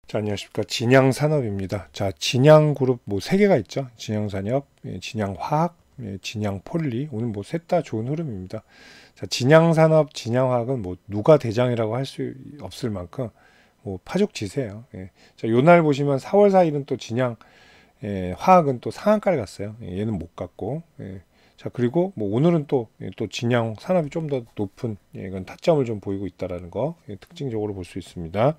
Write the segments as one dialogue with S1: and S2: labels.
S1: 자, 안녕하십니까. 진양산업입니다. 자, 진양그룹 뭐 세 개가 있죠. 진양산업, 진양화학, 진양폴리. 오늘 뭐 셋 다 좋은 흐름입니다. 자, 진양산업, 진양화학은 뭐 누가 대장이라고 할 수 없을 만큼 뭐 파죽지세예요. 자, 요날 보시면 4월 4일은 또 진양 화학은 또 상한가를 갔어요. 얘는 못 갔고. 자, 그리고 뭐 오늘은 또 진양 산업이 좀 더 높은 이건 타점을 좀 보이고 있다라는 거 특징적으로 볼 수 있습니다.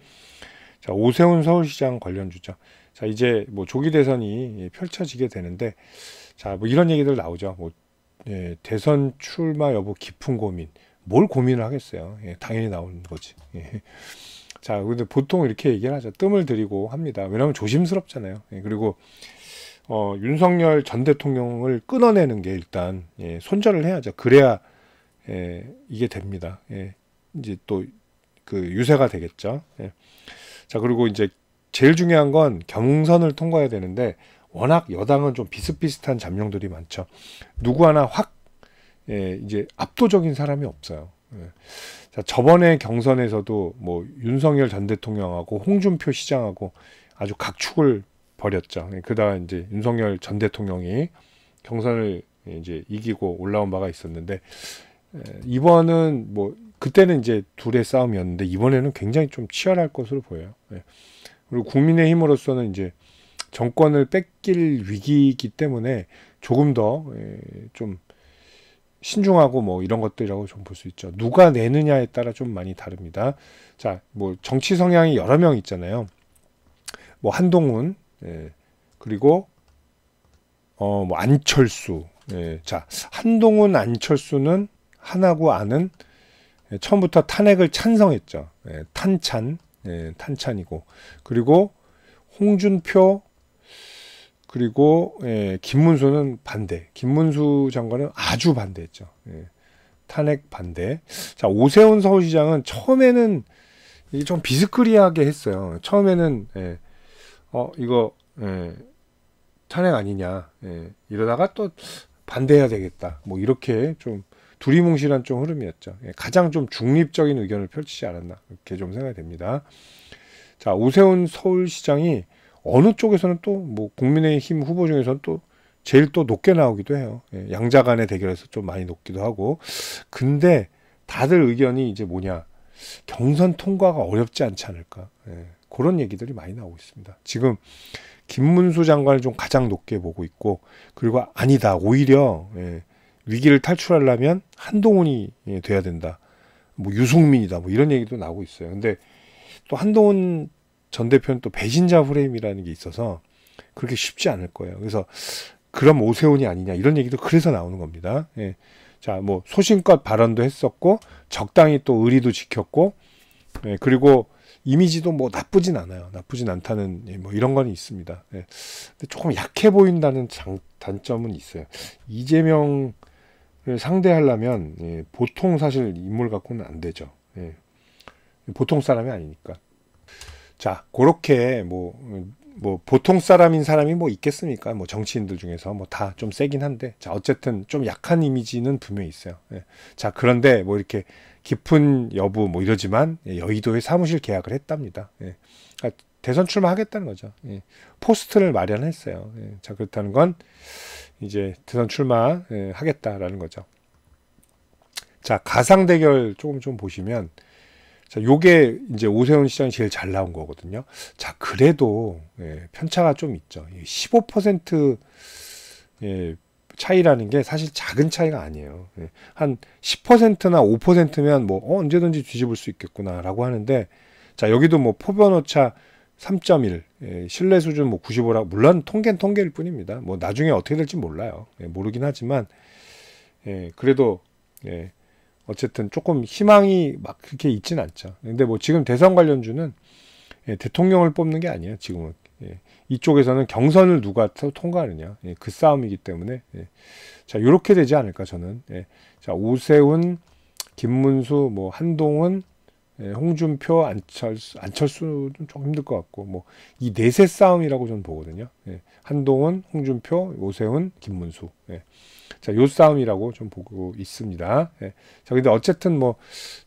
S1: 자, 오세훈 서울시장 관련주죠. 자, 이제 뭐 조기 대선이 펼쳐지게 되는데, 자, 뭐 이런 얘기들 나오죠. 뭐 대선 출마 여부 깊은 고민. 뭘 고민을 하겠어요. 당연히 나오는 거지. 자, 근데 보통 이렇게 얘기를 하죠. 뜸을 들이고 합니다. 왜냐하면 조심스럽잖아요. 그리고 윤석열 전 대통령을 끊어내는 게 일단 손절을 해야죠. 그래야 이게 됩니다. 이제 또 그 유세가 되겠죠. 자, 그리고 이제 제일 중요한 건 경선을 통과해야 되는데 워낙 여당은 좀 비슷비슷한 잠룡들이 많죠. 누구 하나 확 이제 압도적인 사람이 없어요. 자, 저번에 경선에서도 뭐 윤석열 전 대통령하고 홍준표 시장하고 아주 각축을 벌였죠. 그러다가 이제 윤석열 전 대통령이 경선을 이제 이기고 올라온 바가 있었는데, 이번은 뭐 그때는 이제 둘의 싸움이었는데 이번에는 굉장히 좀 치열할 것으로 보여요. 그리고 국민의힘으로서는 이제 정권을 뺏길 위기이기 때문에 조금 더 좀 신중하고 뭐 이런 것들이라고 좀 볼 수 있죠. 누가 내느냐에 따라 좀 많이 다릅니다. 자, 뭐 정치 성향이 여러 명 있잖아요. 뭐 한동훈, 그리고 뭐 안철수. 자, 한동훈, 안철수는 한하고 안은 처음부터 탄핵을 찬성했죠. 탄찬이고. 그리고 홍준표, 그리고 김문수는 반대. 김문수 장관은 아주 반대했죠. 탄핵 반대. 자, 오세훈 서울시장은 처음에는 좀 비스크리하게 했어요. 처음에는 이거 탄핵 아니냐. 이러다가 또 반대해야 되겠다. 뭐 이렇게 좀 두리뭉실한 좀 흐름이었죠. 가장 좀 중립적인 의견을 펼치지 않았나 이렇게 좀 생각이 됩니다. 자, 오세훈 서울시장이 어느 쪽에서는 또 뭐 국민의힘 후보 중에서는 또 제일 또 높게 나오기도 해요. 양자 간의 대결에서 좀 많이 높기도 하고. 근데 다들 의견이 이제 뭐냐, 경선 통과가 어렵지 않지 않을까, 그런 얘기들이 많이 나오고 있습니다. 지금 김문수 장관을 좀 가장 높게 보고 있고, 그리고 아니다, 오히려 위기를 탈출하려면 한동훈이 돼야 된다, 뭐 유승민이다, 뭐 이런 얘기도 나오고 있어요. 근데 또 한동훈 전 대표는 또 배신자 프레임이라는 게 있어서 그렇게 쉽지 않을 거예요. 그래서 그럼 오세훈이 아니냐 이런 얘기도 그래서 나오는 겁니다. 자, 뭐 소신껏 발언도 했었고 적당히 또 의리도 지켰고, 그리고 이미지도 뭐 나쁘진 않아요. 나쁘진 않다는 뭐 이런 건 있습니다. 근데 조금 약해 보인다는 단점은 있어요. 이재명을 상대하려면 보통 사실 인물 갖고는 안 되죠. 보통 사람이 아니니까. 자, 그렇게 뭐 보통 사람인 사람이 뭐 있겠습니까? 뭐 정치인들 중에서 뭐 다 좀 세긴 한데, 자, 어쨌든 좀 약한 이미지는 분명히 있어요. 자, 그런데 뭐 이렇게 깊은 여부 뭐 이러지만 여의도에 사무실 계약을 했답니다. 그러니까 대선 출마하겠다는 거죠. 포스트를 마련했어요. 자, 그렇다는 건 이제 대선 출마 하겠다라는 거죠. 자, 가상 대결 조금 좀 보시면, 자, 요게 이제 오세훈 시장이 제일 잘 나온 거거든요. 자, 그래도 편차가 좀 있죠. 15% 차이라는 게 사실 작은 차이가 아니에요. 한 10%나 5%면 뭐 언제든지 뒤집을 수 있겠구나라고 하는데, 자, 여기도 뭐 포변 오차 3.1, 신뢰 수준 뭐 95라고, 물론 통계는 통계일 뿐입니다. 뭐 나중에 어떻게 될지 몰라요. 모르긴 하지만, 그래도 어쨌든 조금 희망이 막 그렇게 있진 않죠. 근데 뭐 지금 대선 관련주는 대통령을 뽑는 게 아니에요. 지금은 이쪽에서는 경선을 누가 통과하느냐, 그 싸움이기 때문에, 자, 요렇게 되지 않을까 저는. 자, 오세훈, 김문수, 뭐 한동훈, 홍준표, 안철수는 좀 힘들 것 같고, 뭐 이 넷의 싸움이라고 저는 보거든요. 한동훈, 홍준표, 오세훈, 김문수. 자, 요 싸움이라고 좀 보고 있습니다. 자, 근데 어쨌든 뭐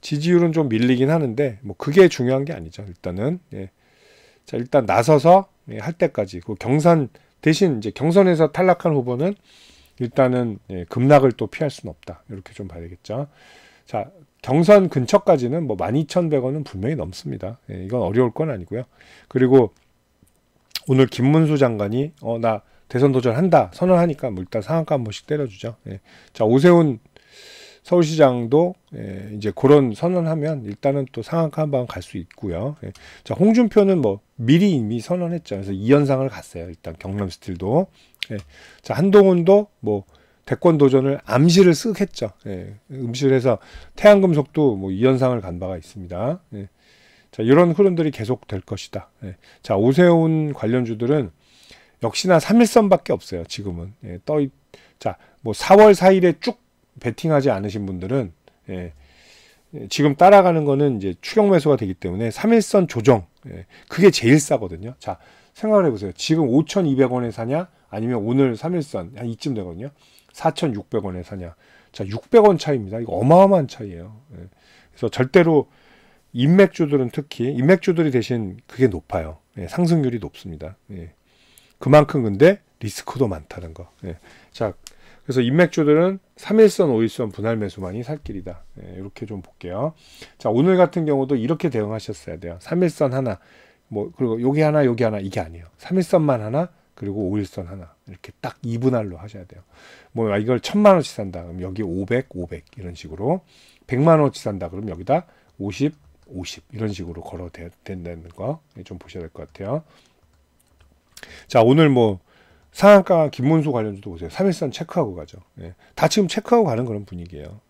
S1: 지지율은 좀 밀리긴 하는데 뭐 그게 중요한 게 아니죠. 일단은 자, 일단 나서서 할 때까지 그 경선 대신 이제 경선에서 탈락한 후보는 일단은 급락을 또 피할 수는 없다. 이렇게 좀 봐야겠죠. 자, 경선 근처까지는 뭐 12,100원은 분명히 넘습니다. 이건 어려울 건 아니고요. 그리고 오늘 김문수 장관이 나 대선 도전한다 선언하니까 뭐 일단 상한가 한 번씩 때려주죠. 자, 오세훈 서울시장도 이제 그런 선언하면 일단은 또 상한가 한 번 갈 수 있고요. 자, 홍준표는 뭐 미리 이미 선언했죠. 그래서 2연상을 갔어요. 일단 경남 스틸도. 자, 한동훈도 뭐 대권 도전을 암시를 쓱 했죠. 음시를 해서 태양금속도 뭐 2연상을 간 바가 있습니다. 자, 이런 흐름들이 계속 될 것이다. 자, 오세훈 관련주들은 역시나 3일선밖에 없어요. 지금은. 자, 뭐 4월 4일에 쭉 베팅하지 않으신 분들은 지금 따라가는 거는 이제 추격 매수가 되기 때문에 3일선 조정, 그게 제일 싸거든요. 자, 생각을 해보세요. 지금 5,200원에 사냐? 아니면 오늘 3일선 한 이쯤 되거든요. 4,600원에 사냐? 자, 600원 차이입니다. 이거 어마어마한 차이예요. 그래서 절대로 인맥주들은 특히 인맥주들이 대신 그게 높아요. 상승률이 높습니다. 그만큼 근데 리스크도 많다는 거. 자, 그래서 인맥주들은 3일선, 5일선 분할 매수만이 살 길이다. 이렇게 좀 볼게요. 자, 오늘 같은 경우도 이렇게 대응하셨어야 돼요. 3일선 하나, 뭐 그리고 여기 하나, 여기 하나 이게 아니에요. 3일선만 하나, 그리고 5일선 하나 이렇게 딱 2분할로 하셔야 돼요. 뭐 이걸 1,000만원치 산다 그럼 여기 500, 500 이런 식으로 100만원치 산다 그럼 여기다 50, 50 이런 식으로 걸어 된다는 거 좀 보셔야 될 것 같아요. 자, 오늘 뭐 상한가 김문수 관련주도 보세요. 3일선 체크하고 가죠. 다 지금 체크하고 가는 그런 분위기예요.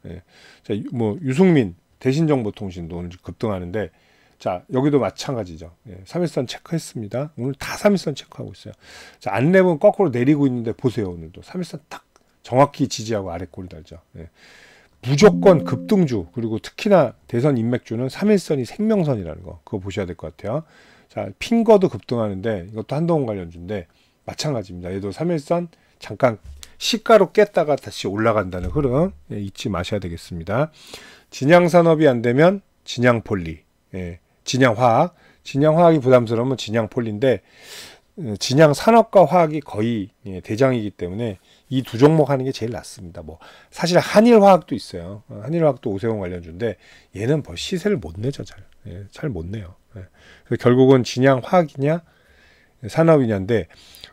S1: 자, 뭐 유승민 대신정보통신도 오늘 급등하는데 자, 여기도 마찬가지죠. 3일선 체크했습니다. 오늘 다 3일선 체크하고 있어요. 자, 안랩은 거꾸로 내리고 있는데 보세요. 오늘도 3일선 딱 정확히 지지하고 아래 꼬리 달죠. 무조건 급등주 그리고 특히나 대선 인맥주는 3일선이 생명선이라는 거 그거 보셔야 될 것 같아요. 자, 핑거도 급등하는데 이것도 한동훈 관련주인데 마찬가지입니다. 얘도 3일선 잠깐 시가로 깼다가 다시 올라간다는 흐름 잊지 마셔야 되겠습니다. 진양산업이 안 되면 진양폴리, 진양화학, 진양화학이 부담스러우면 진양폴리인데 진양산업과 화학이 거의 대장이기 때문에 이 두 종목 하는 게 제일 낫습니다. 뭐 사실 한일화학도 있어요. 한일화학도 오세훈 관련주인데 얘는 뭐 시세를 못 내죠. 잘 못 내요. 그래서 결국은 진양화학이냐 산업이냐인데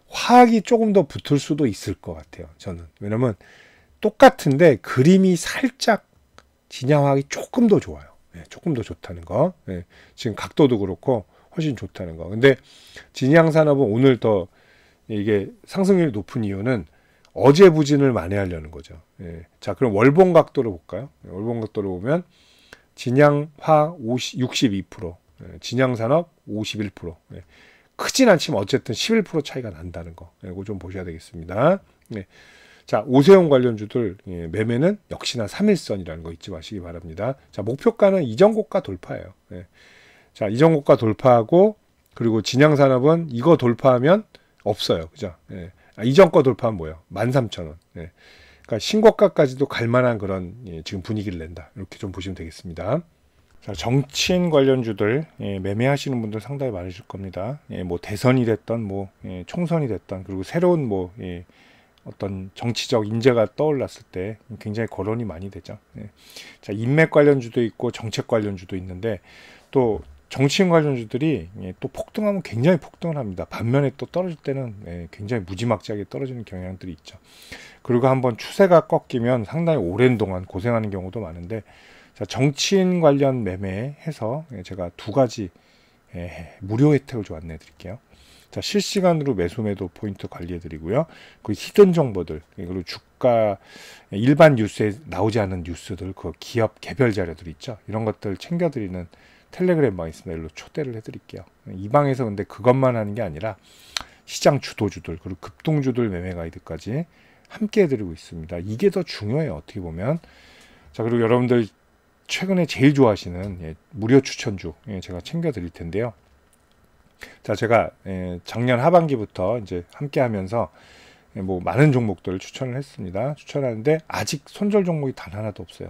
S1: 화학이 조금 더 붙을 수도 있을 것 같아요. 저는. 왜냐면 똑같은데 그림이 살짝 진양화학이 조금 더 좋아요. 조금 더 좋다는 거. 지금 각도도 그렇고 훨씬 좋다는 거. 근데 진양산업은 오늘 더 이게 상승률이 높은 이유는 어제 부진을 만회하려는 거죠. 자, 그럼 월봉 각도를 볼까요? 월봉 각도를 보면 진양화 62%, 진양산업 51%. 크진 않지만 어쨌든 11% 차이가 난다는 거. 이거 좀 보셔야 되겠습니다. 자, 오세훈 관련주들 매매는 역시나 3일선이라는 거 잊지 마시기 바랍니다. 자, 목표가는 이전 고가 돌파예요. 자, 이전 고가 돌파하고 그리고 진양산업은 이거 돌파하면 없어요. 그죠? 이전 거 돌파하면 뭐예요? 13,000원. 그러니까 신고가까지도 갈만한 그런 지금 분위기를 낸다. 이렇게 좀 보시면 되겠습니다. 자, 정치인 관련주들 매매하시는 분들 상당히 많으실 겁니다. 뭐 대선이 됐던 뭐 총선이 됐던 그리고 새로운 뭐 어떤 정치적 인재가 떠올랐을 때 굉장히 거론이 많이 되죠. 자, 인맥 관련주도 있고 정책 관련주도 있는데 또 정치인 관련주들이 또 폭등하면 굉장히 폭등을 합니다. 반면에 또 떨어질 때는 굉장히 무지막지하게 떨어지는 경향들이 있죠. 그리고 한번 추세가 꺾이면 상당히 오랜 동안 고생하는 경우도 많은데 자, 정치인 관련 매매해서 제가 두 가지 무료 혜택을 좀 안내해 드릴게요. 자, 실시간으로 매수 매도 포인트 관리해 드리고요. 그 히든 정보들 그리고 주가 일반 뉴스에 나오지 않은 뉴스들 그 기업 개별 자료들 있죠. 이런 것들 챙겨 드리는 텔레그램 방이 있습니다. 일로 초대를 해드릴게요. 이 방에서 근데 그것만 하는 게 아니라 시장 주도주들 그리고 급등주들 매매 가이드까지 함께 해드리고 있습니다. 이게 더 중요해요. 어떻게 보면. 자, 그리고 여러분들 최근에 제일 좋아하시는 무료 추천주 제가 챙겨 드릴 텐데요. 자, 제가 작년 하반기부터 이제 함께 하면서 뭐 많은 종목들을 추천을 했습니다. 추천하는데 아직 손절 종목이 단 하나도 없어요.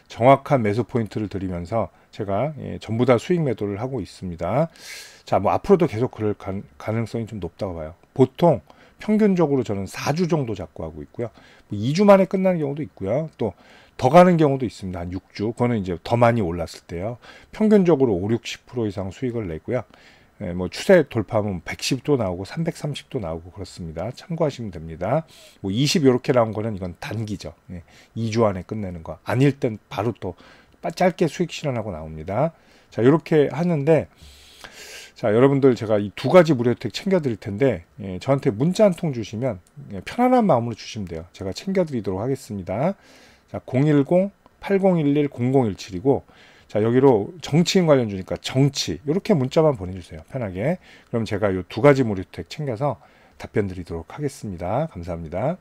S1: 정확한 매수 포인트를 드리면서 제가 전부 다 수익 매도를 하고 있습니다. 자, 뭐 앞으로도 계속 그럴 가능성이 좀 높다고 봐요. 보통 평균적으로 저는 4주 정도 잡고 하고 있고요. 뭐 2주 만에 끝나는 경우도 있고요. 또 더 가는 경우도 있습니다. 한 6주. 그거는 이제 더 많이 올랐을 때요. 평균적으로 5, 60% 이상 수익을 내고요. 뭐 추세 돌파하면 110도 나오고 330도 나오고 그렇습니다. 참고하시면 됩니다. 뭐 20 이렇게 나온 거는 이건 단기죠. 2주 안에 끝내는 거. 아닐 땐 바로 또 짧게 수익 실현하고 나옵니다. 자, 이렇게 하는데, 자, 여러분들 제가 이 두 가지 무료 혜택 챙겨 드릴 텐데, 저한테 문자 한 통 주시면 편안한 마음으로 주시면 돼요. 제가 챙겨 드리도록 하겠습니다. 자, 010-8011-0017이고, 자, 여기로 정치인 관련 주니까 정치 이렇게 문자만 보내주세요. 편하게. 그럼 제가 이 두 가지 무료 혜택 챙겨서 답변 드리도록 하겠습니다. 감사합니다.